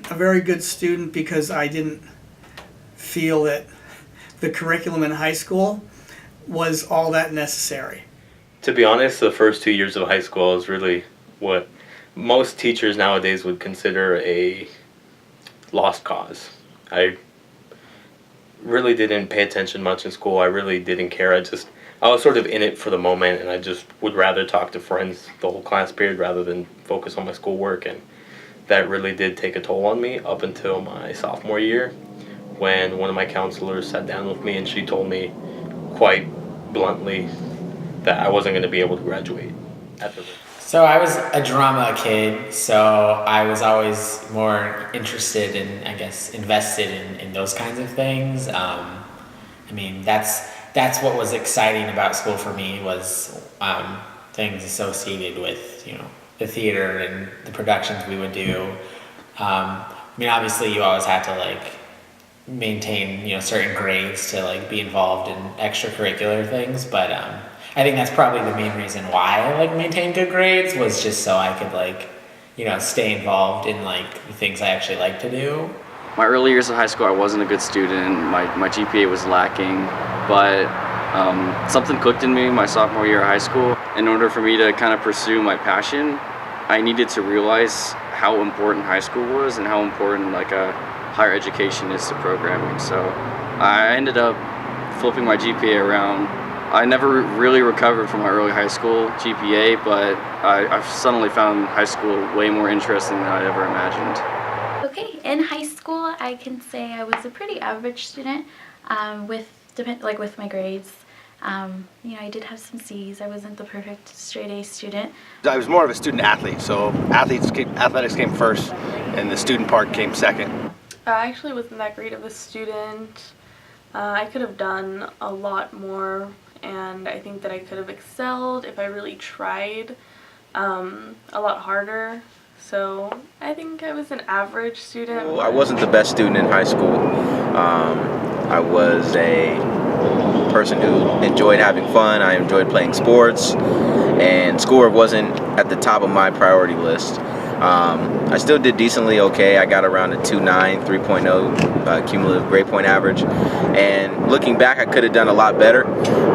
wasn't a very good student because I didn't feel that the curriculum in high school was all that necessary. To be honest, the first 2 years of high school is really what most teachers nowadays would consider a lost cause. I really didn't pay attention much in school. I really didn't care. I was sort of in it for the moment, and I just would rather talk to friends the whole class period rather than focus on my schoolwork. And that really did take a toll on me up until my sophomore year, when one of my counselors sat down with me and she told me quite bluntly that I wasn't going to be able to graduate after this. So I was a drama kid, so I was always more interested in, I guess, invested in those kinds of things. I mean, that's what was exciting about school for me was things associated with, you know, the theater and the productions we would do. I mean, obviously you always had to like maintain, you know, certain grades to like be involved in extracurricular things, but I think that's probably the main reason why I like maintained good grades was just so I could like, you know, stay involved in like the things I actually like to do. My early years of high school, I wasn't a good student. My GPA was lacking, but something clicked in me my sophomore year of high school. In order for me to kind of pursue my passion, I needed to realize how important high school was and how important like a higher education is to programming. So I ended up flipping my GPA around. I never really recovered from my early high school GPA, but I've suddenly found high school way more interesting than I'd ever imagined. Okay, in high school, I can say I was a pretty average student with my grades. You know, I did have some C's. I wasn't the perfect straight A student. I was more of a student athlete, so athletics came first, and the student part came second. I actually wasn't that great of a student. I could have done a lot more, and I think that I could have excelled if I really tried a lot harder. So I think I was an average student. Well, I wasn't the best student in high school. I was a person who enjoyed having fun. I enjoyed playing sports, and schoolwork wasn't at the top of my priority list. I still did decently okay. I got around a 2.9, 3.0 cumulative grade point average. And looking back, I could have done a lot better.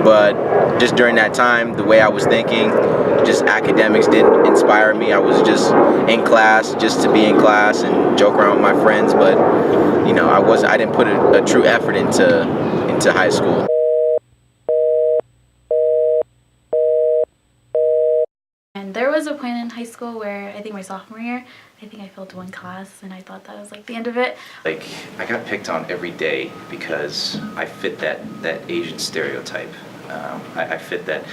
But just during that time, the way I was thinking, just academics didn't inspire me. I was just in class, just to be in class and joke around with my friends. But you know, I didn't put a true effort into high school. And there was a point in high school where I think my sophomore year, I think I failed one class and I thought that was like the end of it. Like, I got picked on every day because I fit that Asian stereotype. I fit that.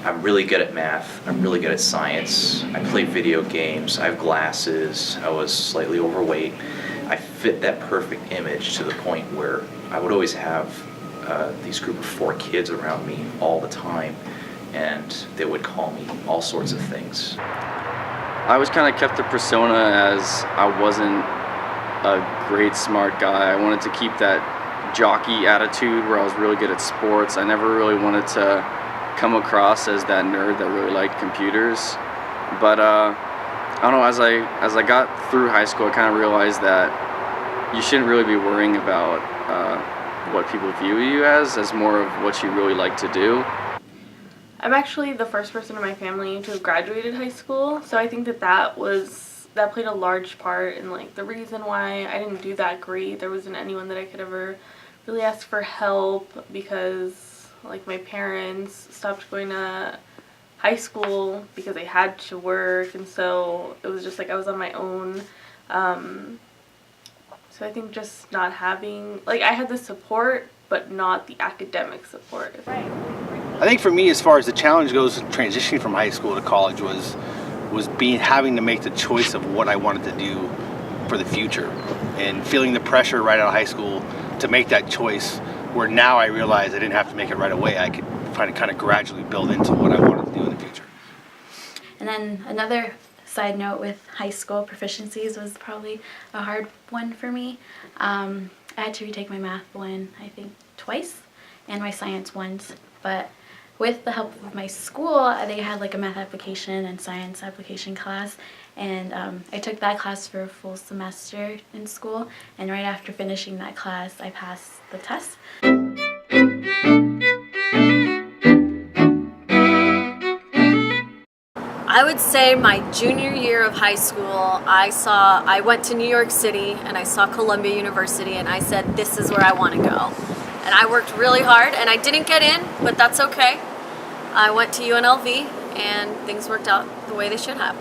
I'm really good at math, I'm really good at science, I play video games, I have glasses, I was slightly overweight. I fit that perfect image to the point where I would always have these group of 4 kids around me all the time, and they would call me all sorts of things. I was kind of kept the persona as I wasn't a great smart guy. I wanted to keep that jockey attitude where I was really good at sports. I never really wanted to come across as that nerd that really liked computers. But I don't know, as I got through high school, I kind of realized that you shouldn't really be worrying about what people view you as more of what you really like to do. I'm actually the first person in my family to have graduated high school, so I think that played a large part in like the reason why I didn't do that great. There wasn't anyone that I could ever really ask for help because like my parents stopped going to high school because they had to work, and so it was just like I was on my own. So I think just not having, like, I had the support but not the academic support. Right. I think for me, as far as the challenge goes, transitioning from high school to college was having to make the choice of what I wanted to do for the future, and feeling the pressure right out of high school to make that choice, where now I realize I didn't have to make it right away. I could kind of gradually build into what I wanted to do in the future. And then another side note with high school proficiencies was probably a hard one for me. I had to retake my math one, I think, twice, and my science once, but with the help of my school, they had like a math application and science application class, and I took that class for a full semester in school, and right after finishing that class, I passed the test. I would say my junior year of high school, I went to New York City and I saw Columbia University and I said, this is where I want to go. And I worked really hard and I didn't get in, but that's okay. I went to UNLV and things worked out the way they should have.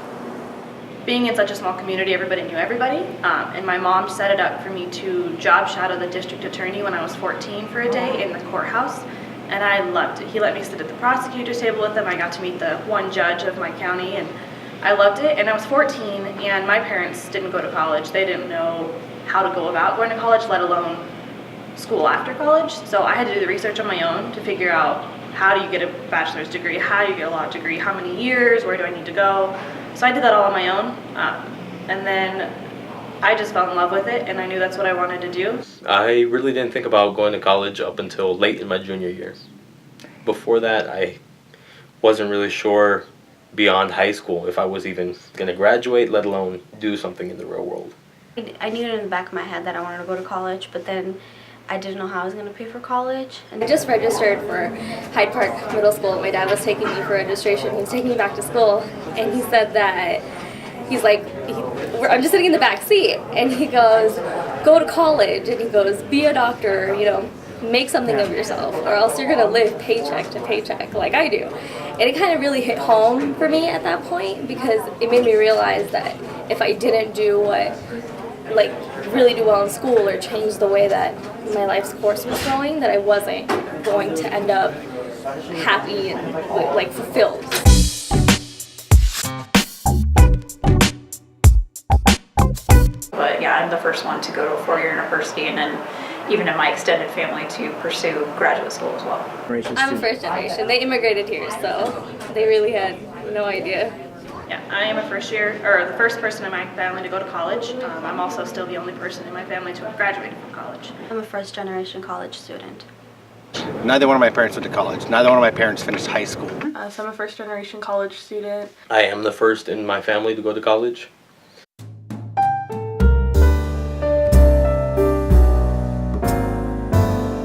Being in such a small community, everybody knew everybody, and my mom set it up for me to job shadow the district attorney when I was 14 for a day in the courthouse, and I loved it. He let me sit at the prosecutor's table with him. I got to meet the one judge of my county, and I loved it. And I was 14, and my parents didn't go to college. They didn't know how to go about going to college, let alone school after college. So I had to do the research on my own to figure out, how do you get a bachelor's degree, how do you get a law degree, how many years, where do I need to go? So I did that all on my own, and then I just fell in love with it, and I knew that's what I wanted to do. I really didn't think about going to college up until late in my junior year. Before that, I wasn't really sure beyond high school if I was even going to graduate, let alone do something in the real world. I knew it in the back of my head that I wanted to go to college, but then I didn't know how I was going to pay for college. I just registered for Hyde Park Middle School. My dad was taking me for registration. He was taking me back to school, and he said that, he's like, I'm just sitting in the back seat, and he goes, go to college, and he goes, be a doctor, you know, make something of yourself, or else you're going to live paycheck to paycheck like I do. And it kind of really hit home for me at that point, because it made me realize that if I didn't do what, like, really do well in school or change the way that my life's course was going, that I wasn't going to end up happy and like fulfilled. But yeah, I'm the first one to go to a four-year university, and then even in my extended family to pursue graduate school as well. I'm first generation. They immigrated here, so they really had no idea. Yeah, I am a the first person in my family to go to college. I'm also still the only person in my family to have graduated from college. I'm a first generation college student. Neither one of my parents went to college. Neither one of my parents finished high school. So I'm a first generation college student. I am the first in my family to go to college.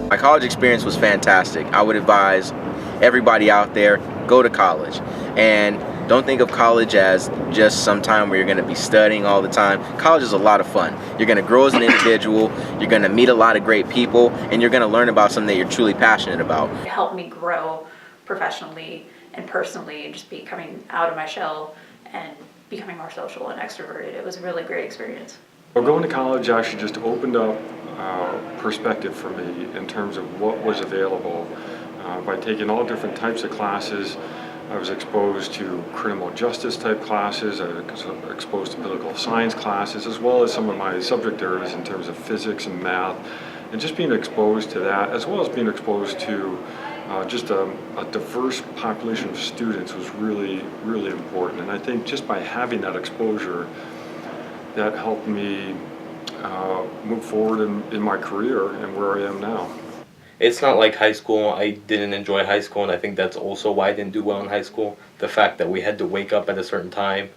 My college experience was fantastic. I would advise everybody out there, go to college. And don't think of college as just some time where you're going to be studying all the time. College is a lot of fun. You're going to grow as an individual, you're going to meet a lot of great people, and you're going to learn about something that you're truly passionate about. It helped me grow professionally and personally, and just becoming out of my shell and becoming more social and extroverted. It was a really great experience. Well, going to college actually just opened up perspective for me in terms of what was available. By taking all different types of classes, I was exposed to criminal justice type classes, I was exposed to political science classes, as well as some of my subject areas in terms of physics and math. And just being exposed to that, as well as being exposed to just a diverse population of students was really, really important. And I think just by having that exposure, that helped me move forward in my career and where I am now. It's not like high school. I didn't enjoy high school, and I think that's also why I didn't do well in high school. The fact that we had to wake up at a certain time,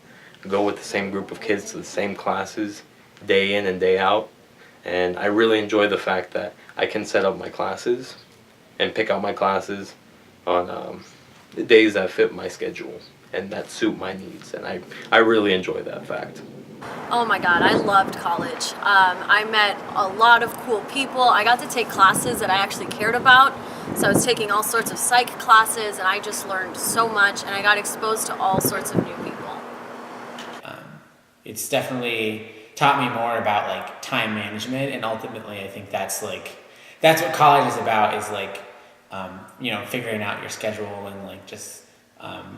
go with the same group of kids to the same classes, day in and day out. And I really enjoy the fact that I can set up my classes and pick out my classes on the days that fit my schedule and that suit my needs. And I really enjoy that fact. Oh my God, I loved college. I met a lot of cool people. I got to take classes that I actually cared about. So I was taking all sorts of psych classes, and I just learned so much, and I got exposed to all sorts of new people. It's definitely taught me more about like time management, and ultimately I think that's what college is about, is like, figuring out your schedule and like just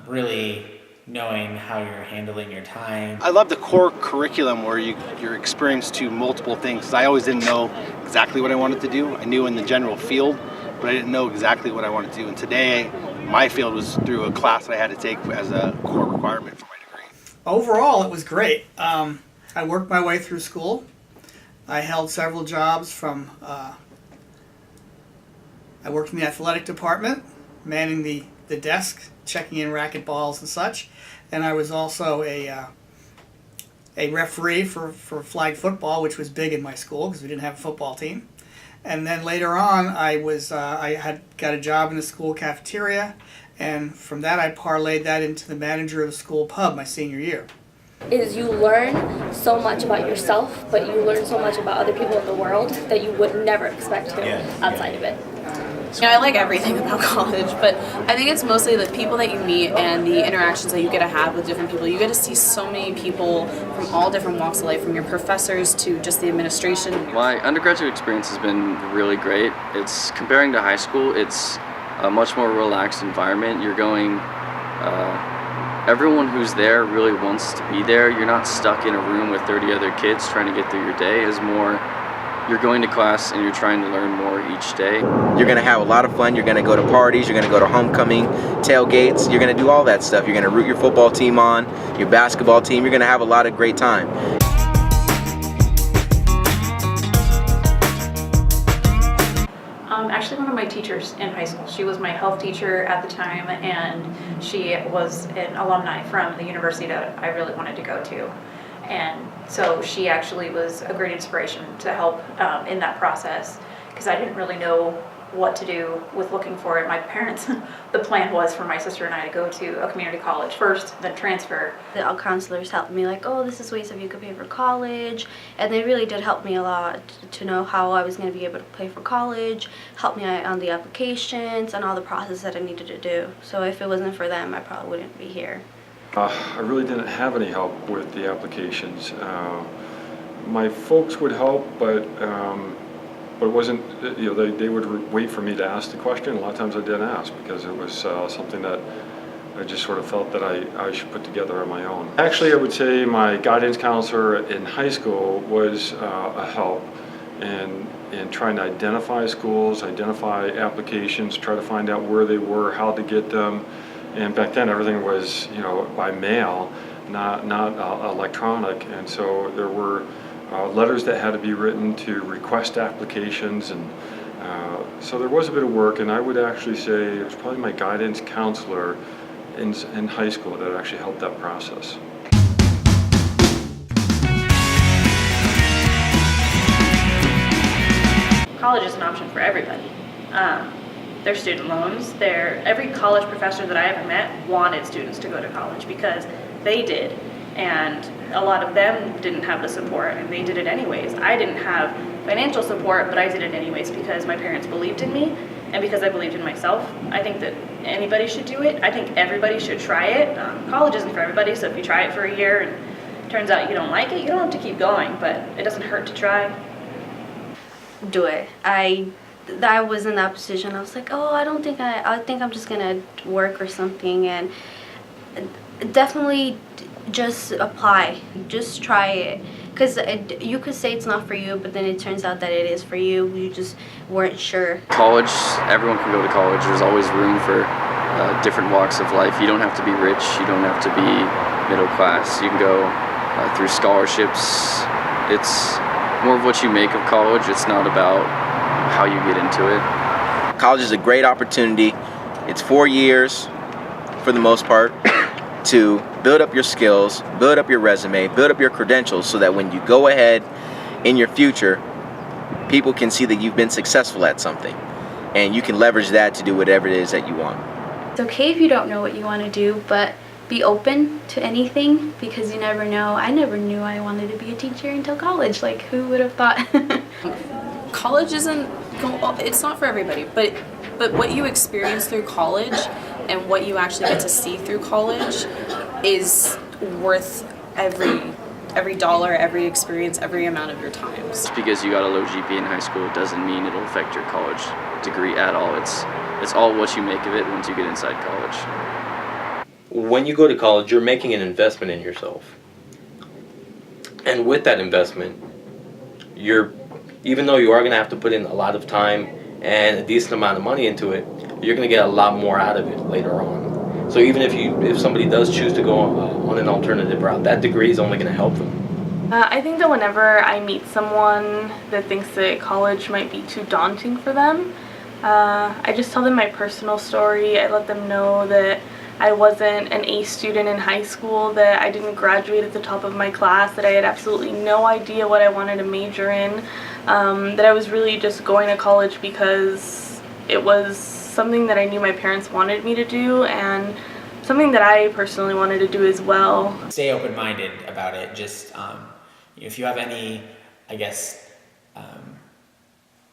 really knowing how you're handling your time. I love the core curriculum where you're exposed to multiple things, because I always didn't know exactly what I wanted to do. I knew in the general field, but I didn't know exactly what I wanted to do. And today, my field was through a class that I had to take as a core requirement for my degree. Overall, it was great. I worked my way through school. I held several jobs I worked in the athletic department, manning the the desk, checking in racquetballs and such. And I was also a referee for flag football, which was big in my school because we didn't have a football team. And then later on, I had got a job in the school cafeteria, and from that I parlayed that into the manager of the school pub my senior year. Is you learn so much about yourself, but you learn so much about other people in the world that you would never expect to outside of it. Yeah, I like everything about college, but I think it's mostly the people that you meet and the interactions that you get to have with different people. You get to see so many people from all different walks of life, from your professors to just the administration. My undergraduate experience has been really great. It's comparing to high school, it's a much more relaxed environment. You're going, everyone who's there really wants to be there. You're not stuck in a room with 30 other kids trying to get through your day. It's more, you're going to class and you're trying to learn more each day. You're going to have a lot of fun. You're going to go to parties. You're going to go to homecoming, tailgates. You're going to do all that stuff. You're going to root your football team on, your basketball team. You're going to have a lot of great time. Actually, one of my teachers in high school, she was my health teacher at the time, and she was an alumni from the university that I really wanted to go to. And so she actually was a great inspiration to help in that process, because I didn't really know what to do with looking for it. My parents, the plan was for my sister and I to go to a community college first, then transfer. Our counselors helped me like, oh, this is ways that you could pay for college, and they really did help me a lot to know how I was going to be able to pay for college, help me on the applications and all the process that I needed to do. So if it wasn't for them, I probably wouldn't be here. I really didn't have any help with the applications. My folks would help, but it wasn't, you know, they would wait for me to ask the question. A lot of times I didn't ask because it was something that I just sort of felt that I should put together on my own. Actually, I would say my guidance counselor in high school was a help in trying to identify schools, identify applications, try to find out where they were, how to get them. And back then everything was, you know, by mail, not electronic, and so there were letters that had to be written to request applications, and so there was a bit of work. And I would actually say it was probably my guidance counselor in high school that actually helped that process. College is an option for everybody. Their student loans, every college professor that I ever met wanted students to go to college because they did, and a lot of them didn't have the support and they did it anyways. I didn't have financial support, but I did it anyways because my parents believed in me and because I believed in myself. I think that anybody should do it. I think everybody should try it. College isn't for everybody, so if you try it for a year and it turns out you don't like it, you don't have to keep going, but it doesn't hurt to try. Do it. I was in that position. I was like, oh, I think I'm just gonna work or something, and definitely just apply. Just try it, because you could say it's not for you, but then it turns out that it is for you. You just weren't sure. College, everyone can go to college. There's always room for different walks of life. You don't have to be rich. You don't have to be middle class. You can go through scholarships. It's more of what you make of college. It's not about how you get into it. College is a great opportunity. It's 4 years, for the most part, to build up your skills, build up your resume, build up your credentials, so that when you go ahead in your future, people can see that you've been successful at something, and you can leverage that to do whatever it is that you want. It's okay if you don't know what you want to do, but be open to anything, because you never know. I never knew I wanted to be a teacher until college. Like, who would have thought? College it's not for everybody, but what you experience through college and what you actually get to see through college is worth every dollar, every experience, every amount of your time. Just because you got a low GPA in high school doesn't mean it'll affect your college degree at all. It's all what you make of it once you get inside college. When you go to college, you're making an investment in yourself. And with that investment, even though you are going to have to put in a lot of time and a decent amount of money into it, you're going to get a lot more out of it later on. So even if somebody does choose to go on an alternative route, that degree is only going to help them. I think that whenever I meet someone that thinks that college might be too daunting for them, I just tell them my personal story. I let them know that I wasn't an A student in high school, that I didn't graduate at the top of my class, that I had absolutely no idea what I wanted to major in, that I was really just going to college because it was something that I knew my parents wanted me to do and something that I personally wanted to do as well. Stay open-minded about it. Just if you have any, I guess,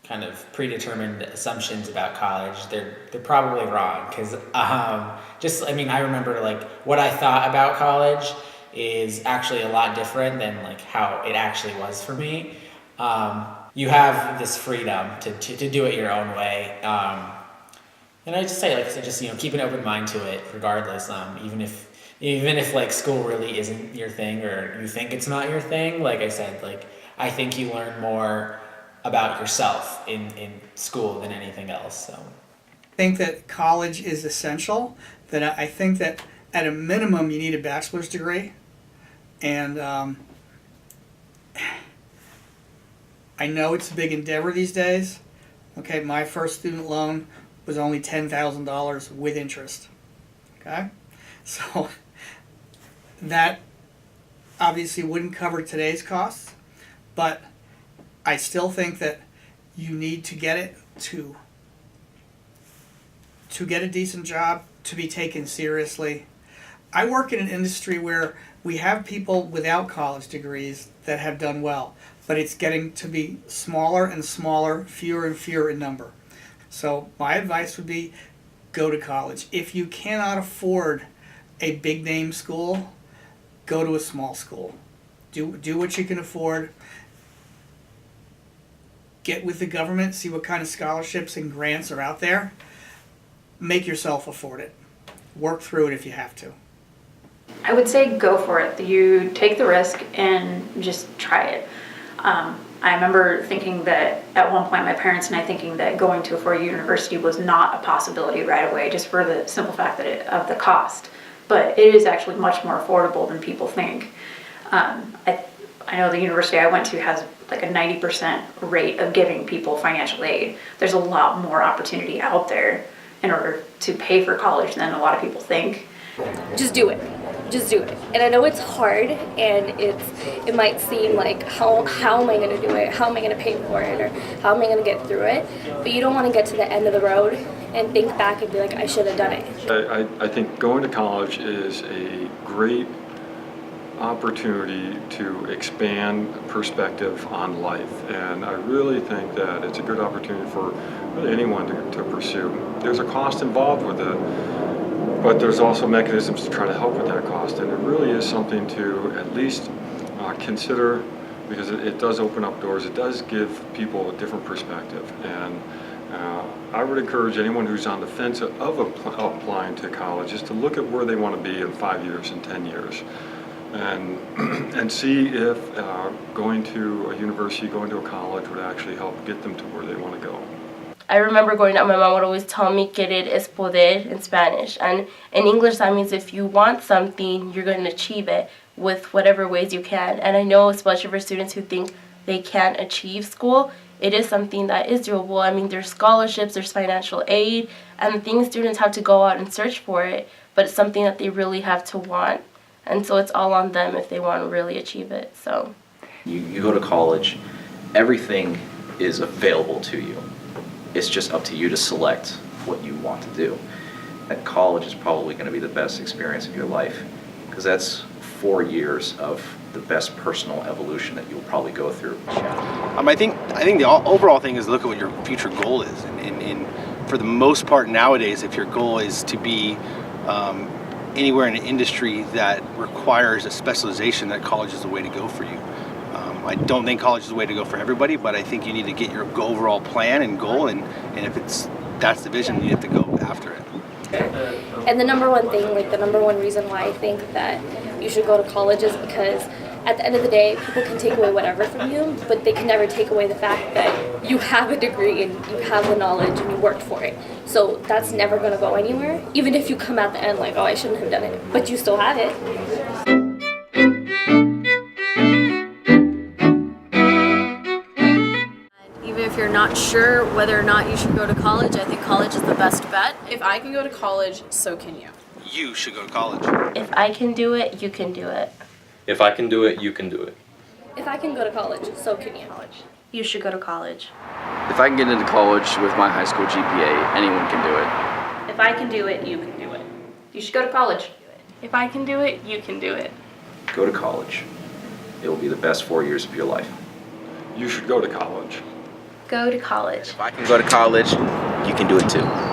kind of predetermined assumptions about college, they're probably wrong. Because I remember like what I thought about college is actually a lot different than like how it actually was for me. You have this freedom to do it your own way. And I just say, like, keep an open mind to it, regardless. Even if like school really isn't your thing, or you think it's not your thing. Like I said, like I think you learn more about yourself in school than anything else. So I think that college is essential. That I think that at a minimum you need a bachelor's degree, and I know it's a big endeavor these days. Okay, my first student loan was only $10,000 with interest. Okay, so that obviously wouldn't cover today's costs, but I still think that you need to get it to get a decent job, to be taken seriously. I work in an industry where we have people without college degrees that have done well, but it's getting to be smaller and smaller, fewer and fewer in number. So my advice would be go to college. If you cannot afford a big name school, go to a small school. Do what you can afford. Get with the government, see what kind of scholarships and grants are out there. Make yourself afford it. Work through it if you have to. I would say go for it. You take the risk and just try it. I remember thinking that at one point, my parents and I thinking that going to a four-year university was not a possibility right away, just for the simple fact that of the cost. But it is actually much more affordable than people think. I know the university I went to has like a 90% rate of giving people financial aid. There's a lot more opportunity out there in order to pay for college than a lot of people think. Just do it. Just do it. And I know it's hard, and it might seem like how am I going to do it? How am I going to pay for it? Or how am I going to get through it? But you don't want to get to the end of the road and think back and be like, I should have done it. I think going to college is a great opportunity to expand perspective on life, and I really think that it's a good opportunity for really anyone to pursue. There's a cost involved with it, but there's also mechanisms to try to help with that cost, and it really is something to at least consider, because it does open up doors. It does give people a different perspective, and I would encourage anyone who's on the fence of applying to college is to look at where they want to be in 5 years and 10 years. And see if going to a university, going to a college would actually help get them to where they want to go. I remember growing up, my mom would always tell me, querer es poder in Spanish. And in English, that means if you want something, you're going to achieve it with whatever ways you can. And I know, especially for students who think they can't achieve school, it is something that is doable. I mean, there's scholarships, there's financial aid, and the things students have to go out and search for it, but it's something that they really have to want. And so it's all on them if they want to really achieve it. So You go to college, everything is available to you. It's just up to you to select what you want to do. And college is probably going to be the best experience of your life, because that's 4 years of the best personal evolution that you'll probably go through. I think the overall thing is look at what your future goal is, and for the most part nowadays, if your goal is to be anywhere in an industry that requires a specialization, that college is the way to go for you. I don't think college is the way to go for everybody, but I think you need to get your overall plan and goal, and if that's the vision, you have to go after it. And the number one thing, like the number one reason why I think that you should go to college is because at the end of the day, people can take away whatever from you, but they can never take away the fact that you have a degree and you have the knowledge and you worked for it. So that's never going to go anywhere, even if you come at the end like, oh, I shouldn't have done it, but you still have it. Even if you're not not sure whether or not you should go to college, I think college is the best bet. If I can go to college, so can you. You should go to college. If I can do it, you can do it. If I can do it, you can do it. If I can go to college, so can you. You should go to college. If I can get into college with my high school GPA, anyone can do it. If I can do it, you can do it. You should go to college. If I can do it, you can do it. Go to college. It will be the best 4 years of your life. You should go to college. Go to college. If I can go to college, you can do it too.